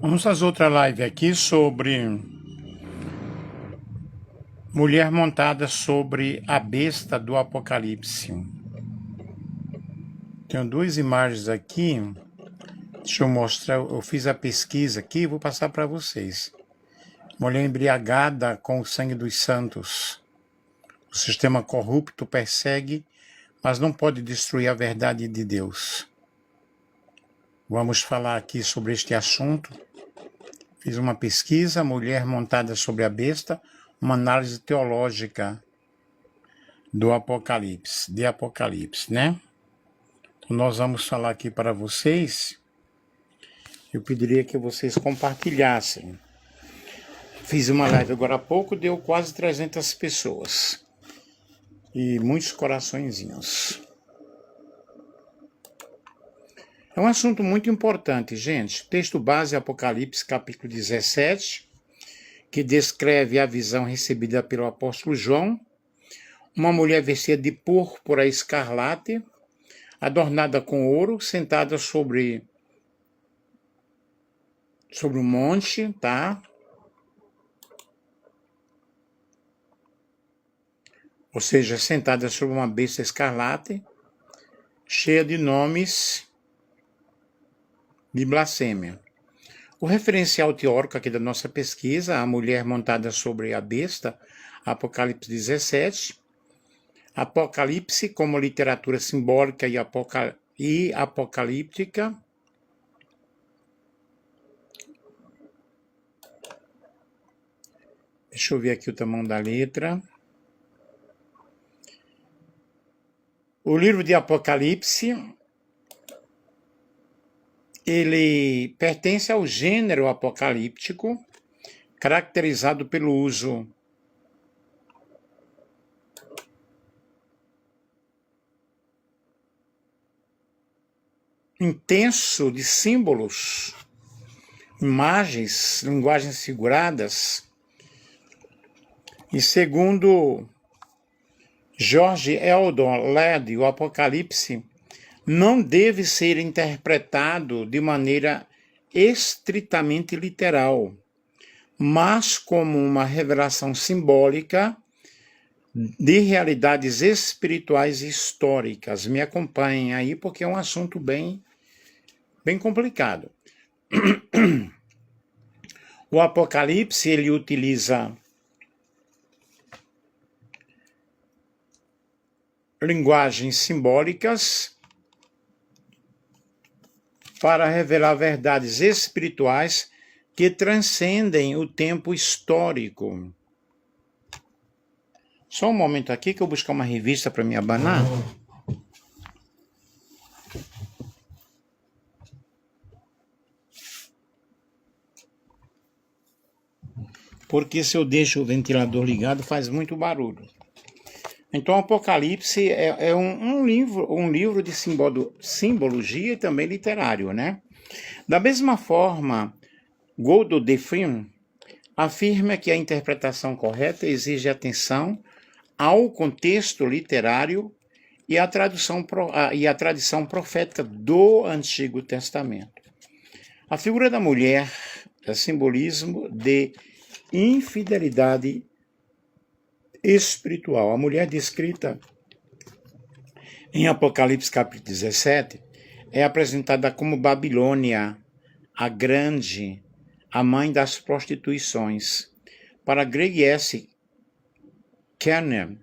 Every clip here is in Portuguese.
Vamos fazer outra live aqui sobre mulher montada sobre a besta do Apocalipse. Tenho duas imagens aqui. Deixa eu mostrar. Eu fiz a pesquisa aqui e vou passar para vocês. Mulher embriagada com o sangue dos santos. O sistema corrupto persegue, mas não pode destruir a verdade de Deus. Vamos falar aqui sobre este assunto. Fiz uma pesquisa, mulher montada sobre a besta, uma análise teológica do Apocalipse, de Apocalipse, né? Então nós vamos falar aqui para vocês. Eu pediria que vocês compartilhassem. Fiz uma live agora há pouco, deu quase 300 pessoas. E muitos coraçõezinhos. É um assunto muito importante, gente. Texto base Apocalipse, capítulo 17, que descreve a visão recebida pelo apóstolo João. Uma mulher vestida de púrpura escarlate, adornada com ouro, sentada sobre um monte, tá? Ou seja, sentada sobre uma besta escarlate, cheia de nomes de blasfêmia. O referencial teórico aqui da nossa pesquisa, a mulher montada sobre a besta, Apocalipse 17, Apocalipse como literatura simbólica e apocalíptica, deixa eu ver aqui o tamanho da letra. O livro de Apocalipse, ele pertence ao gênero apocalíptico, caracterizado pelo uso intenso de símbolos, imagens, linguagens figuradas. E segundo George Eldon Ladd, o Apocalipse não deve ser interpretado de maneira estritamente literal, mas como uma revelação simbólica de realidades espirituais e históricas. Me acompanhem aí, porque é um assunto bem complicado. O Apocalipse, ele utiliza linguagens simbólicas para revelar verdades espirituais que transcendem o tempo histórico. Só um momento aqui que eu vou buscar uma revista para me abanar. Porque se eu deixo o ventilador ligado faz muito barulho. Então, Apocalipse é um livro de simbologia e também literário, né? Da mesma forma, Godot Defrim afirma que a interpretação correta exige atenção ao contexto literário e a tradição profética do Antigo Testamento. A figura da mulher é simbolismo de infidelidade espiritual. A mulher descrita em Apocalipse capítulo 17 é apresentada como Babilônia, a grande, a mãe das prostituições. Para Greg S. Kenner,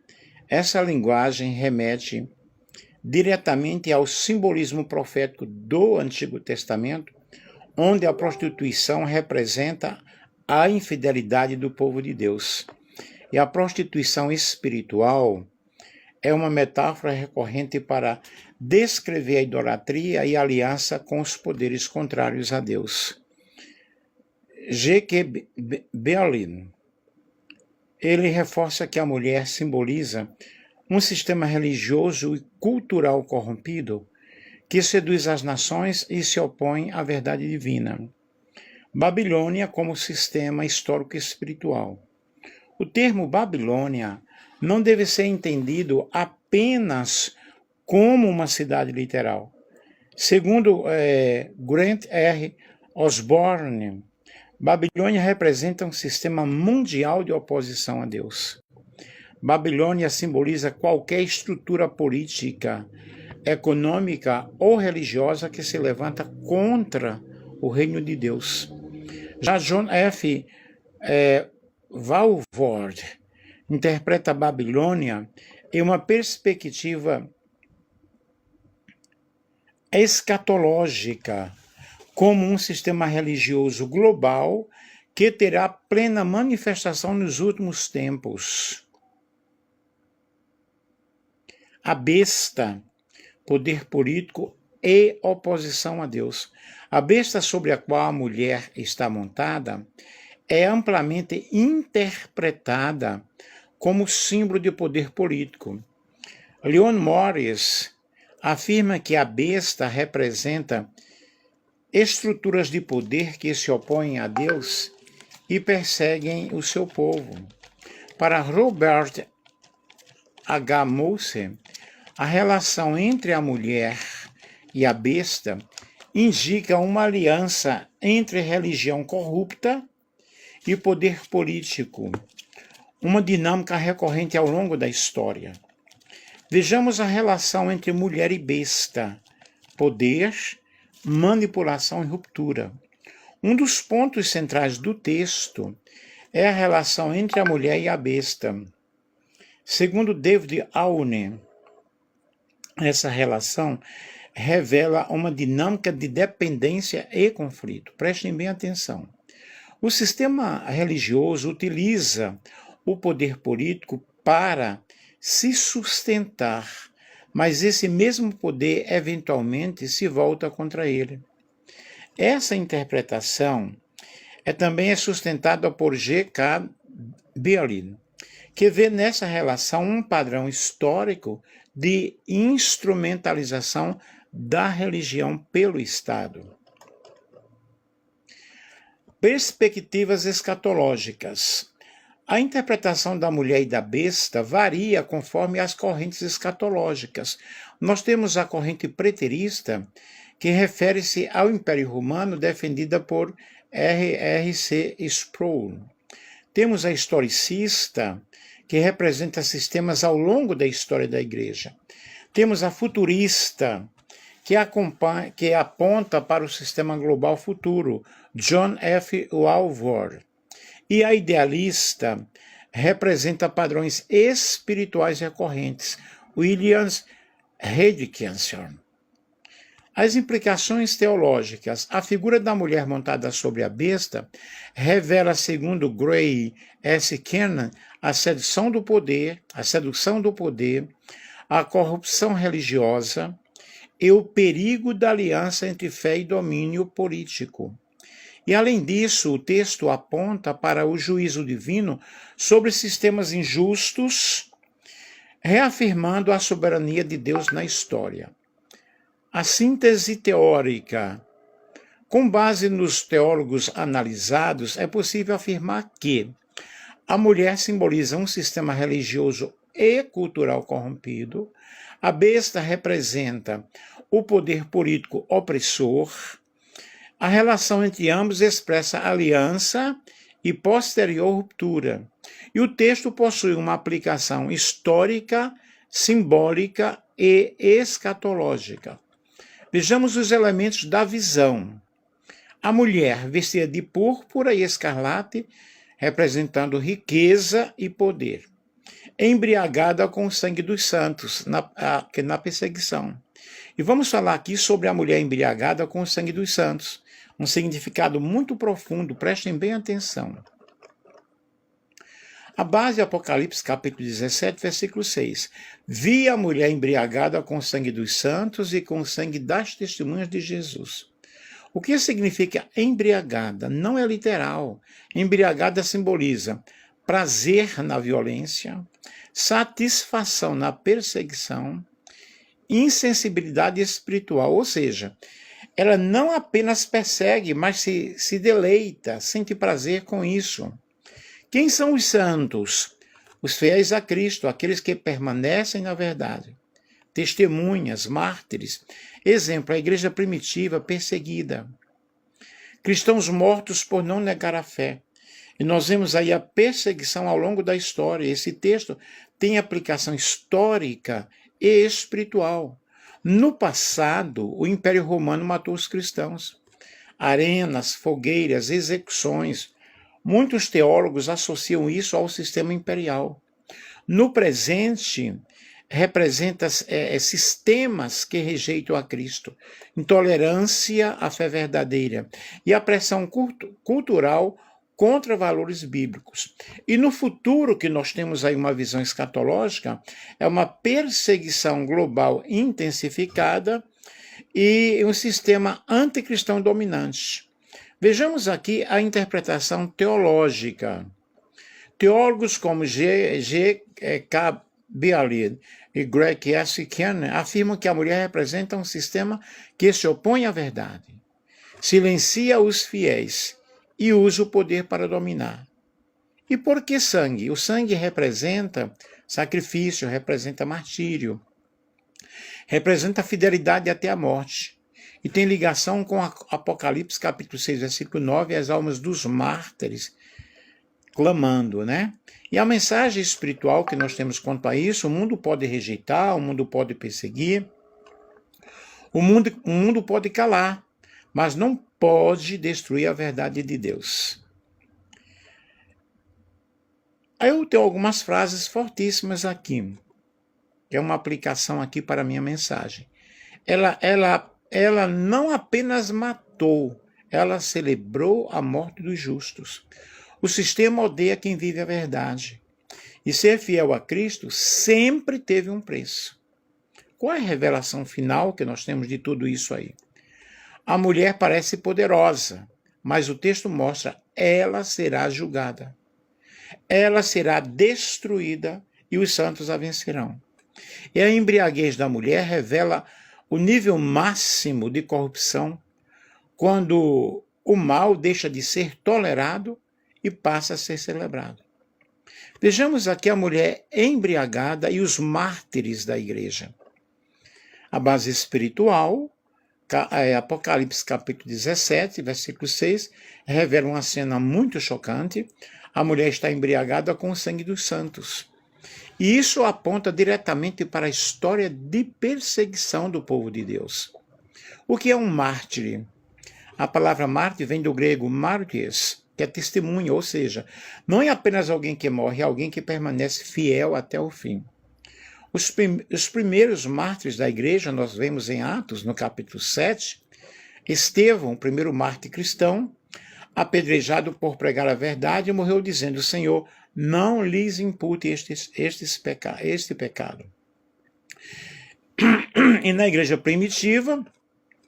essa linguagem remete diretamente ao simbolismo profético do Antigo Testamento, onde a prostituição representa a infidelidade do povo de Deus. E a prostituição espiritual é uma metáfora recorrente para descrever a idolatria e a aliança com os poderes contrários a Deus. G.K. Bealin, ele reforça que a mulher simboliza um sistema religioso e cultural corrompido que seduz as nações e se opõe à verdade divina. Babilônia como sistema histórico e espiritual. O termo Babilônia não deve ser entendido apenas como uma cidade literal. Segundo Grant R. Osborne, Babilônia representa um sistema mundial de oposição a Deus. Babilônia simboliza qualquer estrutura política, econômica ou religiosa que se levanta contra o reino de Deus. Já John F. Walvoord interpreta a Babilônia em uma perspectiva escatológica, como um sistema religioso global que terá plena manifestação nos últimos tempos. A besta, poder político e oposição a Deus. A besta sobre a qual a mulher está montada é amplamente interpretada como símbolo de poder político. Leon Morris afirma que a besta representa estruturas de poder que se opõem a Deus e perseguem o seu povo. Para Robert H. Mosse, a relação entre a mulher e a besta indica uma aliança entre religião corrupta e poder político, uma dinâmica recorrente ao longo da história. Vejamos a relação entre mulher e besta, poder, manipulação e ruptura. Um dos pontos centrais do texto é a relação entre a mulher e a besta. Segundo David Aune, essa relação revela uma dinâmica de dependência e conflito. Prestem bem atenção. O sistema religioso utiliza o poder político para se sustentar, mas esse mesmo poder eventualmente se volta contra ele. Essa interpretação também é sustentada por G.K. Beale, que vê nessa relação um padrão histórico de instrumentalização da religião pelo Estado. Perspectivas escatológicas. A interpretação da mulher e da besta varia conforme as correntes escatológicas. Nós temos a corrente preterista, que refere-se ao Império Romano, defendida por R.C. Sproul. Temos a historicista, que representa sistemas ao longo da história da Igreja. Temos a futurista, que aponta para o sistema global futuro, John F. Walvoord. E a idealista representa padrões espirituais recorrentes, William Hedkinson. As implicações teológicas. A figura da mulher montada sobre a besta revela, segundo Gray S. Kennan, a sedução do poder, a corrupção religiosa e o perigo da aliança entre fé e domínio político. E, além disso, o texto aponta para o juízo divino sobre sistemas injustos, reafirmando a soberania de Deus na história. A síntese teórica. Com base nos teólogos analisados, é possível afirmar que a mulher simboliza um sistema religioso e cultural corrompido, a besta representa o poder político opressor, a relação entre ambos expressa aliança e posterior ruptura, e o texto possui uma aplicação histórica, simbólica e escatológica. Vejamos os elementos da visão. A mulher vestida de púrpura e escarlate, representando riqueza e poder, embriagada com o sangue dos santos, na perseguição. E vamos falar aqui sobre a mulher embriagada com o sangue dos santos, um significado muito profundo, prestem bem atenção. A base é Apocalipse, capítulo 17, versículo 6. Vi a mulher embriagada com o sangue dos santos e com o sangue das testemunhas de Jesus. O que significa embriagada? Não é literal. Embriagada simboliza prazer na violência, satisfação na perseguição, insensibilidade espiritual, ou seja, ela não apenas persegue, mas se deleita, sente prazer com isso. Quem são os santos? Os fiéis a Cristo, aqueles que permanecem na verdade. Testemunhas, mártires. Exemplo, a igreja primitiva perseguida. Cristãos mortos por não negar a fé. E nós vemos aí a perseguição ao longo da história. Esse texto tem aplicação histórica e espiritual. No passado, o Império Romano matou os cristãos. Arenas, fogueiras, execuções. Muitos teólogos associam isso ao sistema imperial. No presente, representa sistemas que rejeitam a Cristo, intolerância à fé verdadeira e a pressão cultural contra valores bíblicos. E no futuro, que nós temos aí uma visão escatológica, é uma perseguição global intensificada e um sistema anticristão dominante. Vejamos aqui a interpretação teológica. Teólogos como G.K. Beale e Greg S. Kenner afirmam que a mulher representa um sistema que se opõe à verdade, silencia os fiéis e usa o poder para dominar. E por que sangue? O sangue representa sacrifício, representa martírio, representa fidelidade até a morte. E tem ligação com Apocalipse capítulo 6, versículo 9, as almas dos mártires clamando, né? E a mensagem espiritual que nós temos quanto a isso, o mundo pode rejeitar, o mundo pode perseguir, o mundo pode calar, mas não pode destruir a verdade de Deus. Aí eu tenho algumas frases fortíssimas aqui, que é uma aplicação aqui para a minha mensagem. Ela não apenas matou, ela celebrou a morte dos justos. O sistema odeia quem vive a verdade. E ser fiel a Cristo sempre teve um preço. Qual é a revelação final que nós temos de tudo isso aí? A mulher parece poderosa, mas o texto mostra ela será julgada. Ela será destruída e os santos a vencerão. E a embriaguez da mulher revela o nível máximo de corrupção quando o mal deixa de ser tolerado e passa a ser celebrado. Vejamos aqui a mulher embriagada e os mártires da igreja. A base espiritual, Apocalipse capítulo 17, versículo 6, revela uma cena muito chocante. A mulher está embriagada com o sangue dos santos. E isso aponta diretamente para a história de perseguição do povo de Deus. O que é um mártir? A palavra mártir vem do grego martyrs, que é testemunha, ou seja, não é apenas alguém que morre, é alguém que permanece fiel até o fim. Os primeiros mártires da igreja, nós vemos em Atos, no capítulo 7, Estevão, o primeiro mártir cristão, apedrejado por pregar a verdade, morreu dizendo: Senhor, não lhes impute este pecado. E na igreja primitiva,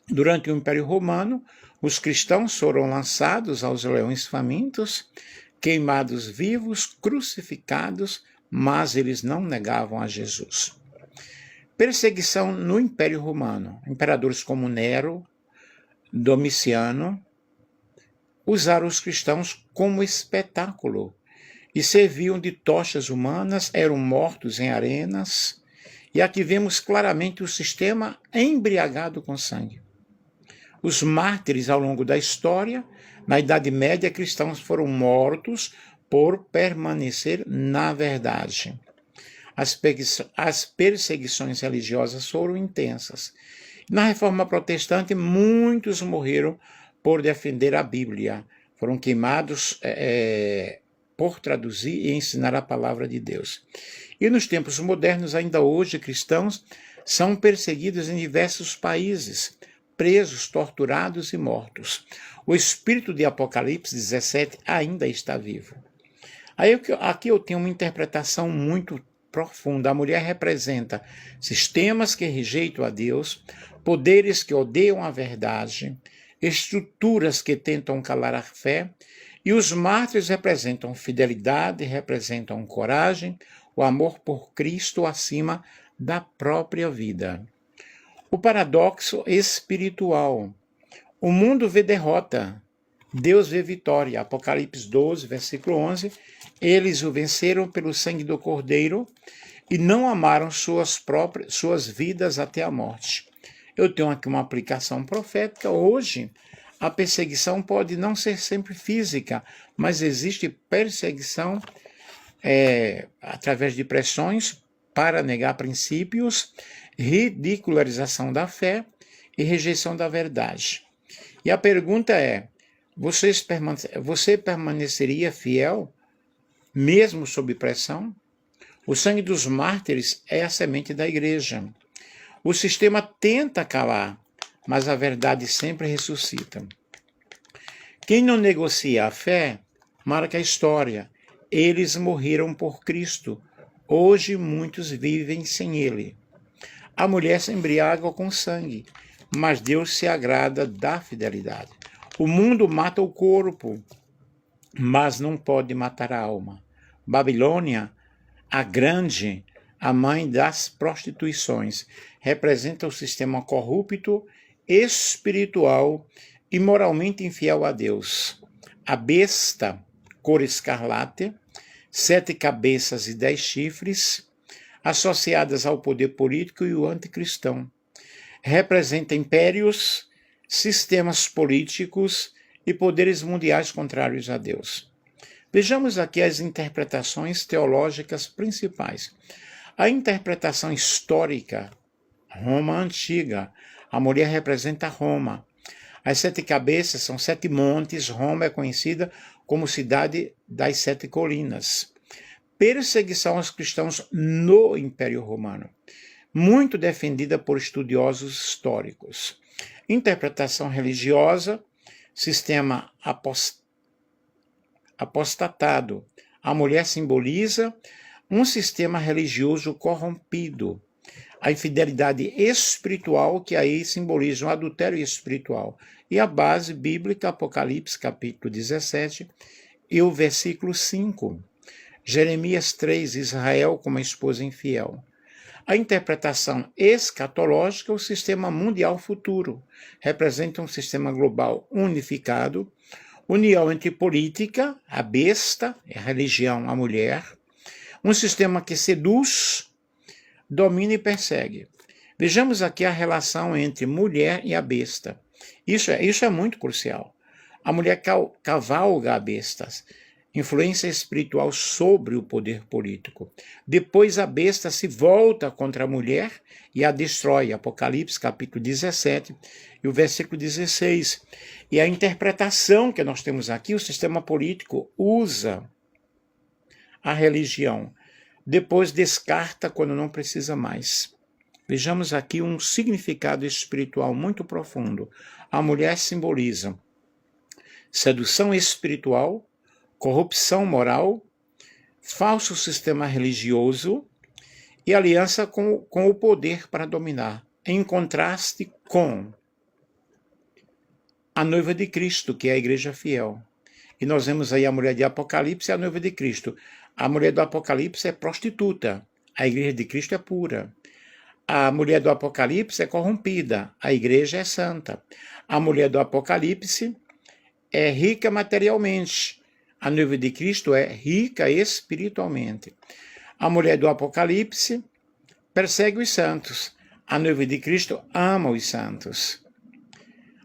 durante o Império Romano, os cristãos foram lançados aos leões famintos, queimados vivos, crucificados, mas eles não negavam a Jesus. Perseguição no Império Romano. Imperadores como Nero, Domiciano, usaram os cristãos como espetáculo e serviam de tochas humanas, eram mortos em arenas, e aqui vemos claramente o sistema embriagado com sangue. Os mártires ao longo da história, na Idade Média, cristãos foram mortos por permanecer na verdade. As perseguições religiosas foram intensas. Na Reforma Protestante, muitos morreram por defender a Bíblia. Foram queimados por traduzir e ensinar a palavra de Deus. E nos tempos modernos, ainda hoje, cristãos são perseguidos em diversos países, presos, torturados e mortos. O espírito de Apocalipse 17 ainda está vivo. Aqui eu tenho uma interpretação muito profunda. A mulher representa sistemas que rejeitam a Deus, poderes que odeiam a verdade, estruturas que tentam calar a fé, e os mártires representam fidelidade, representam coragem, o amor por Cristo acima da própria vida. O paradoxo espiritual. O mundo vê derrota, Deus vê vitória. Apocalipse 12, versículo 11. Eles o venceram pelo sangue do Cordeiro e não amaram suas vidas até a morte. Eu tenho aqui uma aplicação profética. Hoje, A perseguição pode não ser sempre física, mas existe perseguição através de pressões para negar princípios, ridicularização da fé e rejeição da verdade. E a pergunta é, você permaneceria fiel mesmo sob pressão? O sangue dos mártires é a semente da igreja. O sistema tenta calar, mas a verdade sempre ressuscita. Quem não negocia a fé, marca a história. Eles morreram por Cristo. Hoje muitos vivem sem ele. A mulher se embriaga com sangue, mas Deus se agrada da fidelidade. O mundo mata o corpo, mas não pode matar a alma. Babilônia, a grande, a mãe das prostituições, representa o sistema corrupto, espiritual e moralmente infiel a Deus. A besta, cor escarlate, 7 cabeças e 10 chifres, associadas ao poder político e o anticristão. Representa impérios, sistemas políticos e poderes mundiais contrários a Deus. Vejamos aqui as interpretações teológicas principais. A interpretação histórica, Roma antiga. A mulher representa Roma. As 7 cabeças são 7 montes. Roma é conhecida como cidade das 7 colinas. Perseguição aos cristãos no Império Romano, muito defendida por estudiosos históricos. Interpretação religiosa, sistema apostatado. A mulher simboliza um sistema religioso corrompido. A infidelidade espiritual, que aí simboliza um adultério espiritual. E a base bíblica, Apocalipse capítulo 17 e o versículo 5. Jeremias 3, Israel como a esposa infiel. A interpretação escatológica, o sistema mundial futuro, representa um sistema global unificado, união entre política, a besta, a religião, a mulher, um sistema que seduz, domina e persegue. Vejamos aqui a relação entre mulher e a besta. Isso é muito crucial. A mulher cavalga a besta, influência espiritual sobre o poder político. Depois a besta se volta contra a mulher e a destrói. Apocalipse capítulo 17 e o versículo 16. E a interpretação que nós temos aqui, o sistema político usa a religião. Depois descarta quando não precisa mais. Vejamos aqui um significado espiritual muito profundo. A mulher simboliza sedução espiritual, corrupção moral, falso sistema religioso e aliança com o poder para dominar, em contraste com a noiva de Cristo, que é a igreja fiel. E nós vemos aí a mulher de Apocalipse e a noiva de Cristo. A mulher do Apocalipse é prostituta, a igreja de Cristo é pura. A mulher do Apocalipse é corrompida, a igreja é santa. A mulher do Apocalipse é rica materialmente, a noiva de Cristo é rica espiritualmente. A mulher do Apocalipse persegue os santos. A noiva de Cristo ama os santos.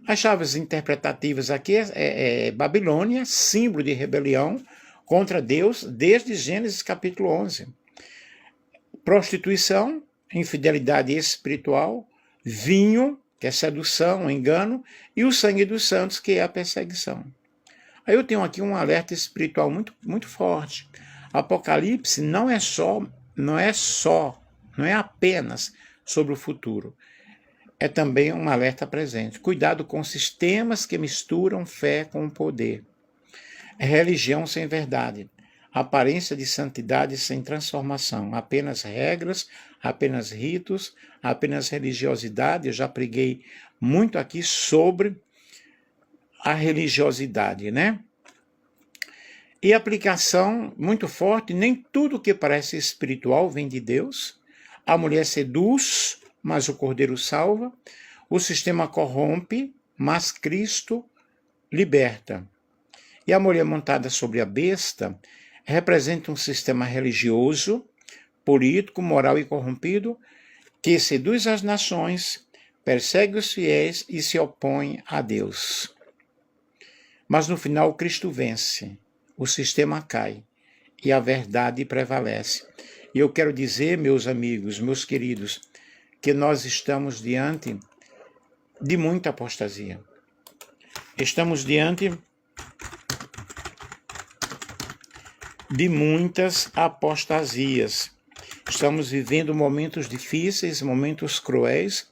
As chaves interpretativas aqui é Babilônia, símbolo de rebelião contra Deus desde Gênesis capítulo 11. Prostituição, infidelidade espiritual, vinho, que é sedução, engano, e o sangue dos santos, que é a perseguição. Aí eu tenho aqui um alerta espiritual muito, muito forte. Apocalipse não é apenas sobre o futuro. É também um alerta presente. Cuidado com sistemas que misturam fé com o poder. É religião sem verdade. Aparência de santidade sem transformação. Apenas regras, apenas ritos, apenas religiosidade. Eu já preguei muito aqui sobre a religiosidade, né? E aplicação muito forte, nem tudo que parece espiritual vem de Deus. A mulher seduz, mas o cordeiro salva. O sistema corrompe, mas Cristo liberta. E a mulher montada sobre a besta representa um sistema religioso, político, moral e corrompido, que seduz as nações, persegue os fiéis e se opõe a Deus. Mas no final Cristo vence, o sistema cai e a verdade prevalece. E eu quero dizer, meus amigos, meus queridos, que nós estamos diante de muita apostasia. Estamos diante de muitas apostasias. Estamos vivendo momentos difíceis, momentos cruéis,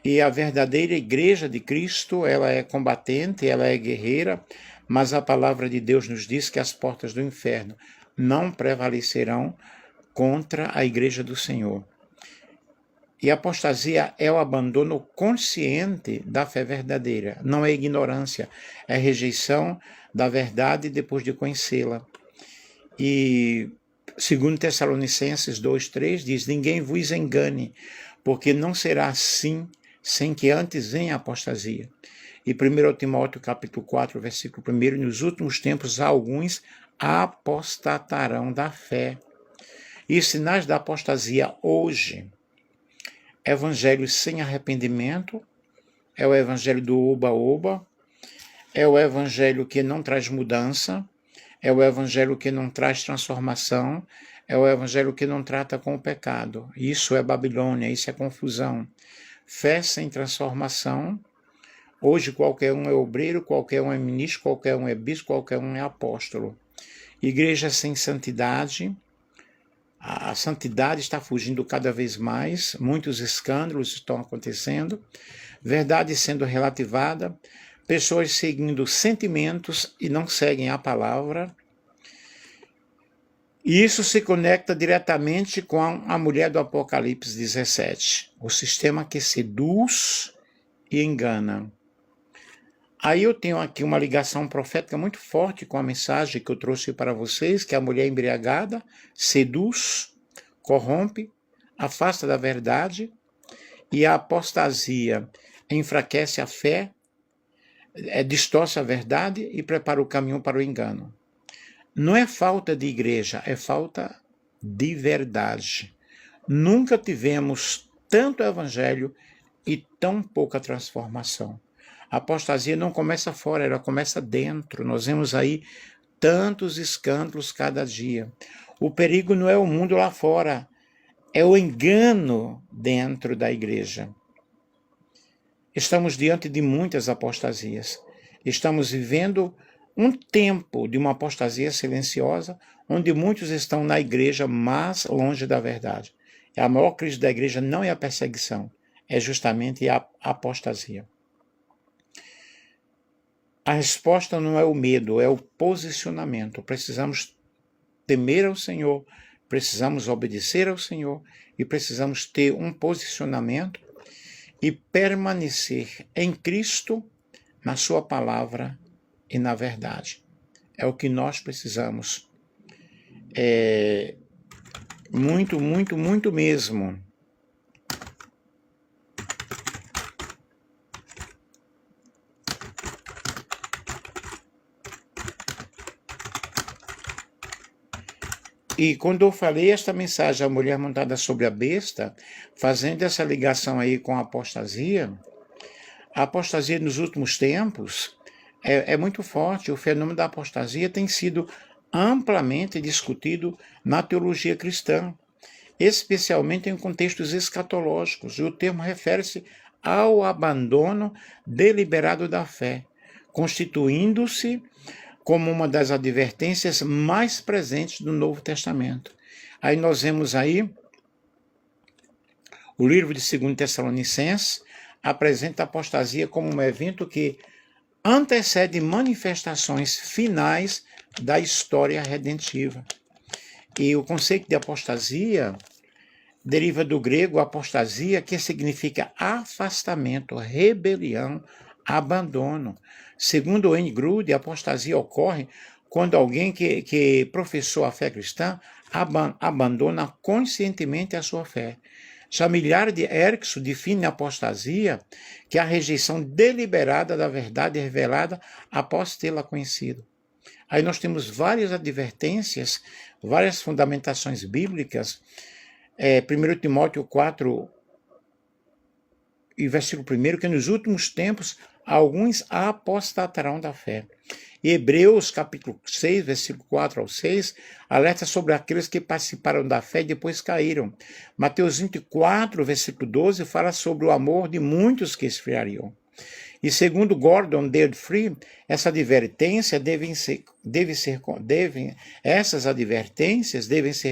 e a verdadeira igreja de Cristo, ela é combatente, ela é guerreira, mas a palavra de Deus nos diz que as portas do inferno não prevalecerão contra a igreja do Senhor. E a apostasia é o abandono consciente da fé verdadeira, não é ignorância, é rejeição da verdade depois de conhecê-la. E 2 Tessalonicenses 2:3 diz: ninguém vos engane, porque não será assim sem que antes venha a apostasia. E 1 Timóteo capítulo 4, versículo 1, nos últimos tempos alguns apostatarão da fé. E os sinais da apostasia hoje: evangelho sem arrependimento, é o evangelho do oba-oba, é o evangelho que não traz mudança, é o evangelho que não traz transformação, é o evangelho que não trata com o pecado. Isso é Babilônia, isso é confusão. Fé sem transformação. Hoje qualquer um é obreiro, qualquer um é ministro, qualquer um é bispo, qualquer um é apóstolo. Igreja sem santidade. A santidade está fugindo cada vez mais, muitos escândalos estão acontecendo, verdade sendo relativada, pessoas seguindo sentimentos e não seguem a palavra. E isso se conecta diretamente com a mulher do Apocalipse 17, o sistema que seduz e engana. Aí eu tenho aqui uma ligação profética muito forte com a mensagem que eu trouxe para vocês, que a mulher embriagada seduz, corrompe, afasta da verdade, e a apostasia enfraquece a fé, distorce a verdade e prepara o caminho para o engano. Não é falta de igreja, é falta de verdade. Nunca tivemos tanto evangelho e tão pouca transformação. A apostasia não começa fora, ela começa dentro. Nós vemos aí tantos escândalos cada dia. O perigo não é o mundo lá fora, é o engano dentro da igreja. Estamos diante de muitas apostasias. Estamos vivendo um tempo de uma apostasia silenciosa, onde muitos estão na igreja, mas longe da verdade. A maior crise da igreja não é a perseguição, é justamente a apostasia. A resposta não é o medo, é o posicionamento. Precisamos temer ao Senhor, precisamos obedecer ao Senhor e precisamos ter um posicionamento e permanecer em Cristo, na sua palavra e na verdade. É o que nós precisamos. Muito, muito, muito mesmo. E quando eu falei esta mensagem, a mulher montada sobre a besta, fazendo essa ligação aí com a apostasia nos últimos tempos é muito forte. O fenômeno da apostasia tem sido amplamente discutido na teologia cristã, especialmente em contextos escatológicos. E o termo refere-se ao abandono deliberado da fé, constituindo-se como uma das advertências mais presentes do Novo Testamento. Aí nós vemos aí o livro de 2 Tessalonicenses apresenta a apostasia como um evento que antecede manifestações finais da história redentiva. E o conceito de apostasia deriva do grego apostasia, que significa afastamento, rebelião, abandono. Segundo Wayne Grudem, a apostasia ocorre quando alguém que professou a fé cristã abandona conscientemente a sua fé. Chamilhar de Erickson define a apostasia, que é a rejeição deliberada da verdade revelada após tê-la conhecido. Aí nós temos várias advertências, várias fundamentações bíblicas. 1 Timóteo 4, e versículo 1, que nos últimos tempos alguns apostatarão da fé. E Hebreus, capítulo 6, versículo 4 ao 6, alerta sobre aqueles que participaram da fé e depois caíram. Mateus 24, versículo 12, fala sobre o amor de muitos que esfriariam. E segundo Gordon Deadfree, essas advertências devem ser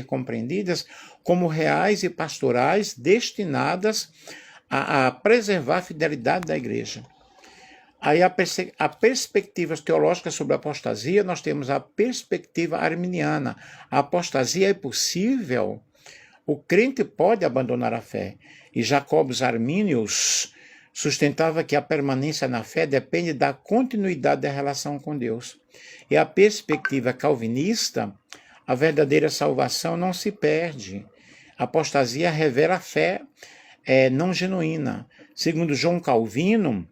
compreendidas como reais e pastorais destinadas a preservar a fidelidade da igreja. Aí a perspectiva teológica sobre a apostasia, nós temos a perspectiva arminiana. A apostasia é possível, o crente pode abandonar a fé. E Jacobus Arminius sustentava que a permanência na fé depende da continuidade da relação com Deus. E a perspectiva calvinista, a verdadeira salvação não se perde. A apostasia revela a fé não genuína. Segundo João Calvino,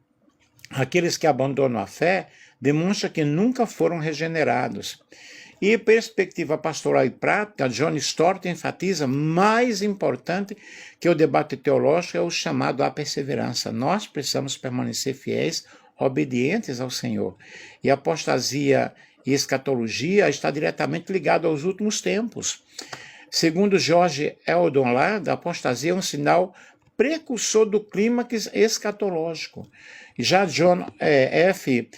aqueles que abandonam a fé demonstram que nunca foram regenerados. E perspectiva pastoral e prática, John Stott enfatiza, mais importante que o debate teológico é o chamado à perseverança. Nós precisamos permanecer fiéis, obedientes ao Senhor. E a apostasia e escatologia está diretamente ligado aos últimos tempos. Segundo George Eldon Ladd, a apostasia é um sinal precursor do clímax escatológico. Já John F.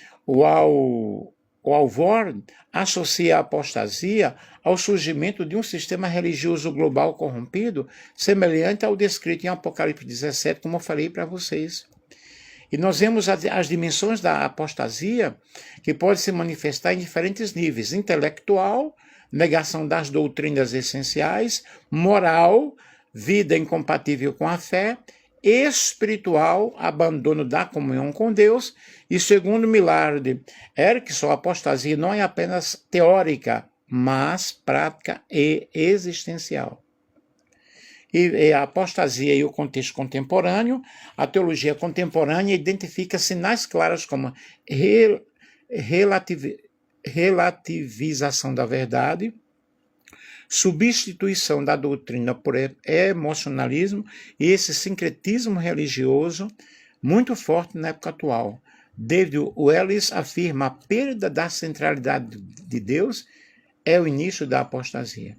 Walvoord associa a apostasia ao surgimento de um sistema religioso global corrompido, semelhante ao descrito em Apocalipse 17, como eu falei para vocês. E nós vemos as dimensões da apostasia, que pode se manifestar em diferentes níveis: intelectual, negação das doutrinas essenciais; moral, vida incompatível com a fé; espiritual, abandono da comunhão com Deus; e segundo Millard Erickson, a apostasia não é apenas teórica, mas prática e existencial. E a apostasia e o contexto contemporâneo, a teologia contemporânea identifica sinais claros como relativização da verdade, substituição da doutrina por emocionalismo e esse sincretismo religioso muito forte na época atual. David Wells afirma a perda da centralidade de Deus é o início da apostasia.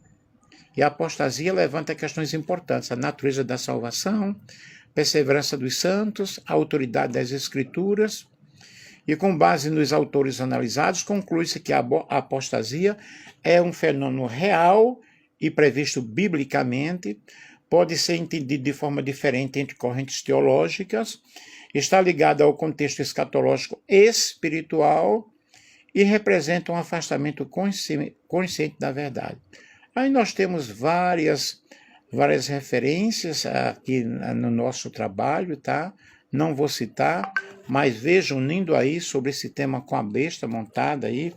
E a apostasia levanta questões importantes: a natureza da salvação, perseverança dos santos, a autoridade das escrituras. E com base nos autores analisados, conclui-se que a apostasia é um fenômeno real e previsto biblicamente, pode ser entendido de forma diferente entre correntes teológicas, está ligada ao contexto escatológico espiritual e representa um afastamento consciente da verdade. Aí nós temos várias referências aqui no nosso trabalho, tá? Não vou citar, mas vejam, unindo aí sobre esse tema com a besta montada aí,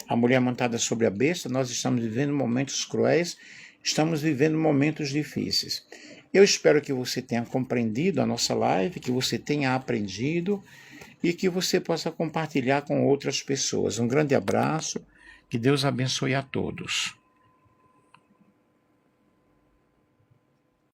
a mulher montada sobre a besta. Nós estamos vivendo momentos cruéis, estamos vivendo momentos difíceis. Eu espero que você tenha compreendido a nossa live, que você tenha aprendido e que você possa compartilhar com outras pessoas. Um grande abraço, que Deus abençoe a todos.